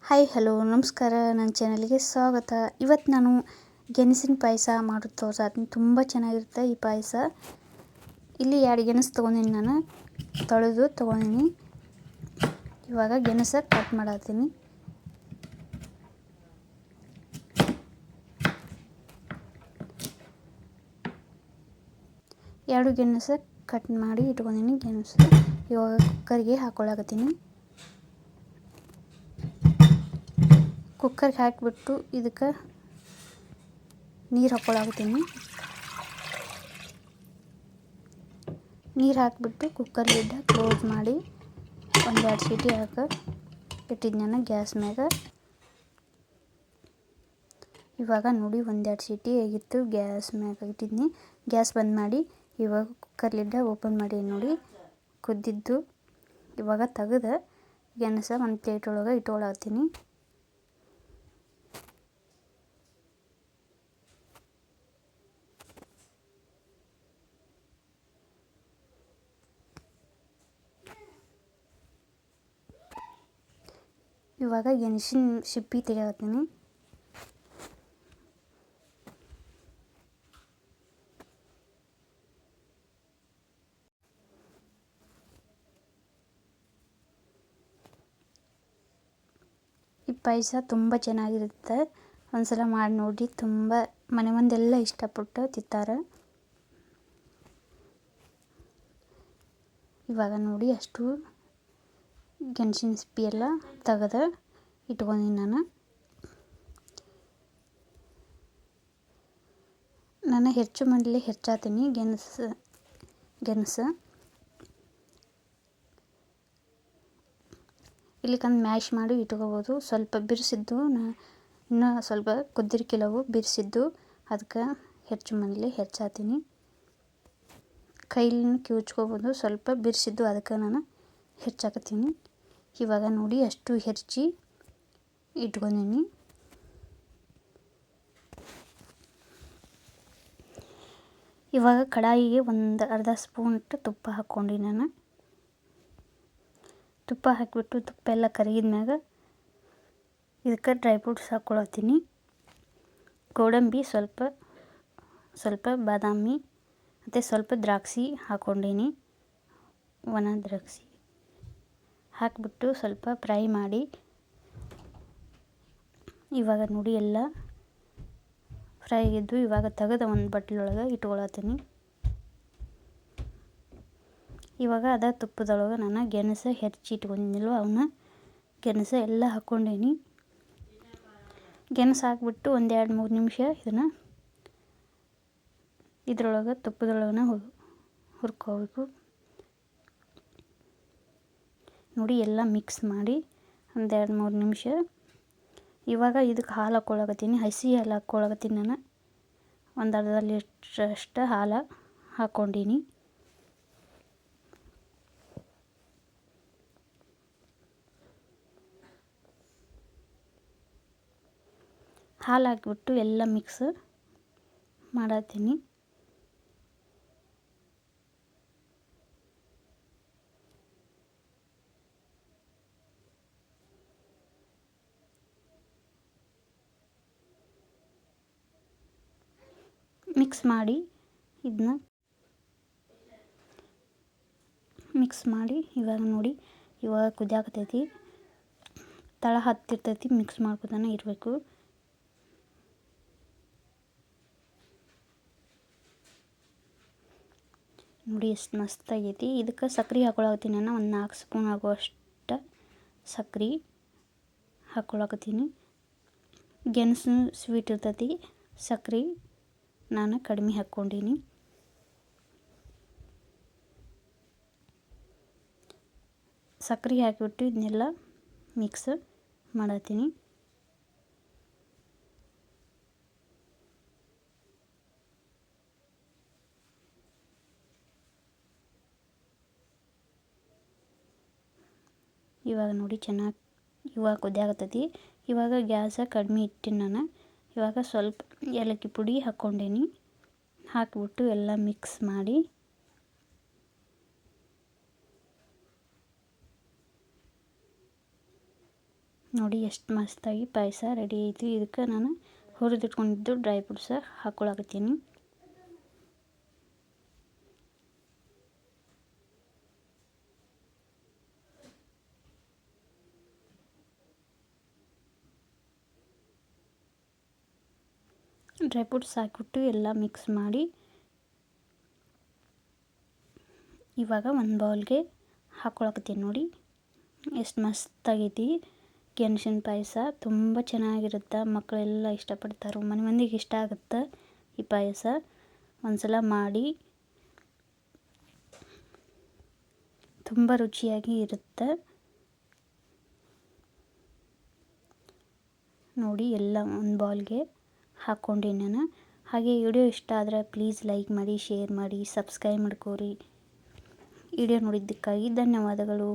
Hi hello ನಮಸ್ಕಾರ, ನನ್ನ ಚಾನಲ್ಗೆ ಸ್ವಾಗತ. ಇವತ್ತು ನಾನು ಗೆಣಸಿನ ಪಾಯಸ ಮಾಡೋದು ತೋರಿಸ್ತೀನಿ. ತುಂಬ ಚೆನ್ನಾಗಿರುತ್ತೆ ಈ ಪಾಯಸ. ಇಲ್ಲಿ 2 ಗೆಣಸು ತೊಗೊಂಡಿನಿ, ನಾನು ತೊಳೆದು ತೊಗೊಂಡಿನಿ. ಇವಾಗ ಗೆಣಸು ಕಟ್ ಮಾಡತ್ತೀನಿ. ಎರಡು ಗೆಣಸು ಕಟ್ ಮಾಡಿ ಇಟ್ಕೊಂಡಿನಿ. ಗೆಣಸು ಇವಾಗ ಕುಕ್ಕರ್ಗೆ ಹಾಕೊಳ್ಳಾಕತ್ತೀನಿ. ಕುಕ್ಕರ್ಗೆ ಹಾಕಿಬಿಟ್ಟು ಇದಕ್ಕೆ ನೀರು ಹಾಕ್ಕೊಳಕತ್ತೀನಿ. ನೀರು ಹಾಕಿಬಿಟ್ಟು ಕುಕ್ಕರ್ ಲಿಡ್ ಕ್ಲೋಸ್ ಮಾಡಿ 1-2 ಸೀಟಿ ಇಟ್ಟಿದ್ದು ನಾನು ಗ್ಯಾಸ್ ಮ್ಯಾಗ. ಇವಾಗ ನೋಡಿ 1-2 ಸೀಟಿ ಆಗಿತ್ತು, ಗ್ಯಾಸ್ ಮ್ಯಾಗ ಇಟ್ಟಿದ್ನಿ. ಗ್ಯಾಸ್ ಬಂದ್ ಮಾಡಿ ಇವಾಗ ಕುಕ್ಕರ್ ಲಿಡ್ ಓಪನ್ ಮಾಡಿ ನೋಡಿ ಕುದ್ದಿದ್ದು. ಇವಾಗ ತೆಗೆದು ಗೆಣಸ ಒಂದು ಪ್ಲೇಟ್ ಒಳಗೆ ಇಟ್ಕೊಳತ್ತೀನಿ. ಇವಾಗ ಗೆಣಸಿನ ಸಿಪ್ಪಿ ತೆಗಿಯತ್ತೀನಿ. ಈ ಪಾಯಸ ತುಂಬ ಚೆನ್ನಾಗಿರುತ್ತೆ, ಒಂದ್ಸಲ ಮಾಡಿ ನೋಡಿ. ತುಂಬ ಮನೆ ಮಂದೆಲ್ಲ ಇಷ್ಟಪಟ್ಟು ತಿಂತಾರೆ. ಇವಾಗ ನೋಡಿ ಅಷ್ಟು ಗೆಣಸಿನ ಸಿಪ್ಪಿ ಎಲ್ಲ ತೆಗೆದು ಇಟ್ಕೊಂಡಿನಿ. ನಾನು ಹೆಚ್ಚು ಮಾಡಲಿ ಹೆಚ್ಚಾತೀನಿ ಗೆಣಸು ಇಲ್ಲಿಕಂದು ಮ್ಯಾಶ್ ಮಾಡಿ ಇಟ್ಕೋಬೋದು. ಸ್ವಲ್ಪ ಬಿರ್ಸಿದ್ದು ಇನ್ನೂ ಸ್ವಲ್ಪ ಕುದ್ದಿರ್ಕಿಲ್ಲವು ಬಿರ್ಸಿದ್ದು, ಅದಕ್ಕೆ ಹೆಚ್ಚು ಮಾಡಲಿ ಹೆಚ್ಚಾತೀನಿ. ಕೈಲಿನ ಕಿವುಚ್ಕೋಬೋದು, ಸ್ವಲ್ಪ ಬಿರ್ಸಿದ್ದು, ಅದಕ್ಕೆ ನಾನು ಹೆಚ್ಚಾಕತ್ತೀನಿ. ಇವಾಗ ನೋಡಿ ಅಷ್ಟು ಹೆಚ್ಚಿ ಇಟ್ಕೊಂಡಿನಿ. ಇವಾಗ ಕಡಾಯಿಗೆ ಒಂದು ಅರ್ಧ ಸ್ಪೂನ್ ತುಪ್ಪ ಹಾಕ್ಕೊಂಡು ನಾನು ತುಪ್ಪ ಹಾಕಿಬಿಟ್ಟು ತುಪ್ಪ ಎಲ್ಲ ಕರಗಿದ್ಮ್ಯಾಗ ಇದಕ್ಕೆ ಡ್ರೈ ಫ್ರೂಟ್ಸ್ ಹಾಕ್ಕೊಳತ್ತೀನಿ. ಗೋಡಂಬಿ, ಸ್ವಲ್ಪ ಬಾದಾಮಿ ಮತ್ತು ಸ್ವಲ್ಪ ದ್ರಾಕ್ಷಿ ಹಾಕ್ಕೊಂಡೀನಿ. ಒಣ ದ್ರಾಕ್ಷಿ ಹಾಕಿಬಿಟ್ಟು ಸ್ವಲ್ಪ ಫ್ರೈ ಮಾಡಿ ಇವಾಗ ನೋಡಿ ಎಲ್ಲ ಫ್ರೈ ಆಗಿದ್ದು. ಇವಾಗ ತೆಗೆದು ಒಂದು ಬಟ್ಲೊಳಗೆ ಇಟ್ಕೊಳತ್ತೀನಿ. ಇವಾಗ ಅದ ತುಪ್ಪದೊಳಗೆ ನಾನು ಗೆಣಸು ಹೆಚ್ಚಿ ಇಟ್ಕೊಂಡಿಲ್ವ ಅವನ್ನ ಗೆಣಸು ಎಲ್ಲ ಹಾಕ್ಕೊಂಡೀನಿ. ಗೆಣಸು ಹಾಕಿಬಿಟ್ಟು 1-2-3 ನಿಮಿಷ ಇದನ್ನು ಇದ್ರೊಳಗೆ ತುಪ್ಪದೊಳಗೆ ಹುರ್ಕೋಬೇಕು. ನೋಡಿ ಎಲ್ಲ ಮಿಕ್ಸ್ ಮಾಡಿ 1-2-3 ನಿಮಿಷ. ಇವಾಗ ಇದಕ್ಕೆ ಹಾಲು ಹಾಕ್ಕೊಳಕತ್ತೀನಿ. ಹಸಿ ಹಾಲು ಹಾಕ್ಕೊಳಕತ್ತೀನಿ. ನಾನು ಒಂದು ಅರ್ಧ ಲೀಟ್ರಷ್ಟು ಹಾಲು ಹಾಕ್ಕೊಂಡೀನಿ. ಹಾಲು ಹಾಕಿಬಿಟ್ಟು ಎಲ್ಲ ಮಿಕ್ಸ್ ಮಾಡತ್ತೀನಿ. ಮಿಕ್ಸ್ ಮಾಡಿ ಇದನ್ನ ಇವಾಗ ನೋಡಿ ಇವಾಗ ಕುದಿಯಾಕತೈತಿ. ತಳ ಹತ್ತಿರ್ತೈತಿ, ಮಿಕ್ಸ್ ಮಾಡ್ಕೊತಾನೆ ಇರಬೇಕು. ನೋಡಿ ಎಷ್ಟು ಮಸ್ತಾಗೈತಿ. ಇದಕ್ಕೆ ಸಕ್ರೆ ಹಾಕ್ಕೊಳಕತ್ತೀನಿ. ನಾನು ಒಂದು 4 ಸ್ಪೂನ್ ಆಗುವಷ್ಟು ಸಕ್ರೆ ಹಾಕ್ಕೊಳಕತ್ತೀನಿ. ಗೆಣಸು ಸ್ವೀಟ್ ಇರ್ತೈತಿ, ಸಕ್ರೆ ನಾನು ಕಡಿಮೆ ಹಾಕ್ಕೊಂಡೀನಿ. ಸಕ್ರೆ ಹಾಕಿಬಿಟ್ಟು ಇದನ್ನೆಲ್ಲ ಮಿಕ್ಸ್ ಮಾಡತ್ತೀನಿ. ಇವಾಗ ನೋಡಿ ಚೆನ್ನಾಗಿ ಇವಾಗ ಕುದಿಯಾಕತ್ತೈತಿ. ಇವಾಗ ಗ್ಯಾಸ ಕಡಿಮೆ ಇಟ್ಟಿನಿ ನಾನು. ಇವಾಗ ಸ್ವಲ್ಪ ಏಲಕ್ಕಿ ಪುಡಿ ಹಾಕ್ಕೊಂಡೀನಿ. ಹಾಕಿಬಿಟ್ಟು ಎಲ್ಲ ಮಿಕ್ಸ್ ಮಾಡಿ ನೋಡಿ ಎಷ್ಟು ಮಸ್ತಾಗಿ ಪಾಯಸ ರೆಡಿ ಐತಿ. ಇದಕ್ಕೆ ನಾನು ಹುರಿದಿಟ್ಕೊಂಡಿದ್ದು ಡ್ರೈ ಫ್ರೂಟ್ಸ್ ಹಾಕ್ಕೊಳಕತ್ತೀನಿ. ಡ್ರೈ ಫ್ರೂಟ್ಸ್ ಹಾಕ್ಬಿಟ್ಟು ಎಲ್ಲ ಮಿಕ್ಸ್ ಮಾಡಿ ಇವಾಗ ಒಂದು ಬೌಲ್ಗೆ ಹಾಕ್ಕೊಳಕತ್ತೀನಿ. ನೋಡಿ ಎಷ್ಟು ಮಸ್ತಾಗೈತಿ. ಗೆಣಸಿನ ಪಾಯಸ ತುಂಬ ಚೆನ್ನಾಗಿರುತ್ತೆ. ಮಕ್ಕಳೆಲ್ಲ ಇಷ್ಟಪಡ್ತಾರೆ. ಮನೆ ಮಂದಿಗೆ ಇಷ್ಟ ಆಗುತ್ತೆ ಈ ಪಾಯಸ. ಒಂದ್ಸಲ ಮಾಡಿ, ತುಂಬ ರುಚಿಯಾಗಿ ಇರುತ್ತೆ. ನೋಡಿ ಎಲ್ಲ ಒಂದು ಬೌಲ್ಗೆ ಹಾಕ್ಕೊಂಡೆ ನಾನು. ಹಾಗೆ ವಿಡಿಯೋ ಇಷ್ಟ ಆದರೆ ಪ್ಲೀಸ್ ಲೈಕ್ ಮಾಡಿ, ಶೇರ್ ಮಾಡಿ, ಸಬ್ಸ್ಕ್ರೈಬ್ ಮಾಡ್ಕೋರಿ. ವಿಡಿಯೋ ನೋಡಿದ್ದಕ್ಕಾಗಿ ಧನ್ಯವಾದಗಳು.